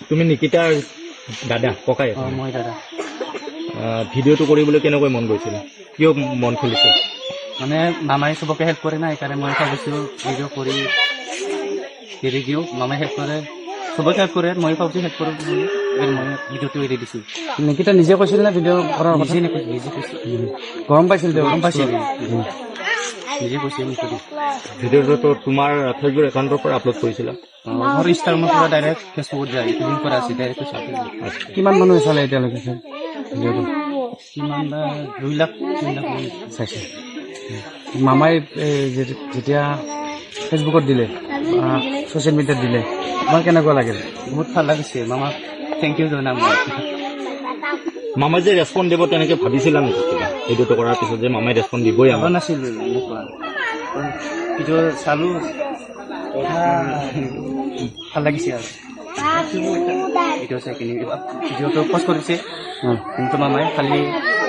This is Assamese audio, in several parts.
তুমি নিকিতাৰ দাদা ককাই মই দাদা ভিডিঅ'টো কৰিবলৈ কেনেকৈ মন গৈছিল কিয় মন খুলিছে মানে মামাই চবকে হেল্প কৰে না সেইকাৰণে মই ভাবিছোঁ ভিডিঅ' কৰি এৰি দিওঁ মামাই হেল্প কৰে চবকে হেল্প কৰে মই ভাবিছোঁ হেল্প কৰোঁ বুলি মই ভিডিঅ'টো এৰি দিছোঁ নিকিতা নিজে কৈছিল নে ভিডিঅ' কৰাৰ কথা নিজে কৈছোঁ গম পাইছিল গম পাইছিল নিজে কৈছে মোক ভিডিঅ'টো তোমাৰ ফেচবুক একাউণ্টৰ পৰা আপলোড কৰিছিলা মোৰ ইনষ্টাগ্ৰামৰ পৰা ডাইৰেক্ট ফেচবুকত যায় লিংক কৰা আছে ডাইৰেক্ট চাব কিমান মানুহে চালে এতিয়ালৈকে ভিডিঅ'টো কিমান বা 2 লাখ 3 লাখ চাইছে মামাই যেতিয়া ফেচবুকত দিলে ছ'চিয়েল মিডিয়াত দিলে তোমাৰ কেনেকুৱা লাগিল বহুত ভাল লাগিছে মামাক থেংক ইউ জনাম মই মামাই যে ৰেছপন্স দিব তেনেকৈ ভাবিছিলা নেকি কিবা ভিডিঅ'টো কৰাৰ পিছত যে মামাই ৰেছপন্স দিবই ভাবা নাছিলোঁ এনেকুৱা ভিডিঅ' চালোঁ ভাল লাগিছে আৰু ভিডিঅ' চাই কিনি ভিডিঅ'টো পষ্ট কৰিছে কিন্তু মামাই খালি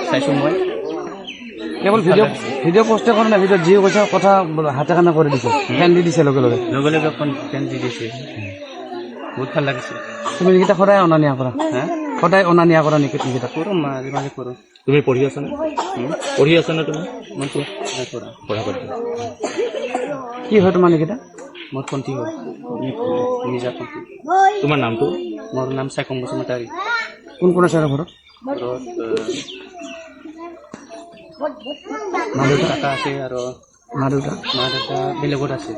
চাইছোঁ মই কেৱল ভিডিঅ' পষ্টে কৰা নাই ভিডিঅ'ত যি কৈছে কথা হাতে কামে কৰি দিছে ফেন দি দিছে লগে লগে ফেন দি দিছে বহুত ভাল লাগিছে তুমি নিকিতা সদায় অনা নিয়া কৰা সদায় অনা নিয়া কৰা নেকি নিকিতা কৰোঁ মাজে মাজে কৰোঁ তুমি পঢ়ি আছানে তুমি মই কৰা পঢ়া পাতি কি হয় তোমাৰ নিকিতা মোৰ ভণ্টি হয় নিজা ভণ্টি তোমাৰ নামটো মোৰ নাম চাইকম বসুমতাৰী কোন কোন আছে ঘৰত মা দেউতা আছে আৰু মা দেউতা বেলেগত আছে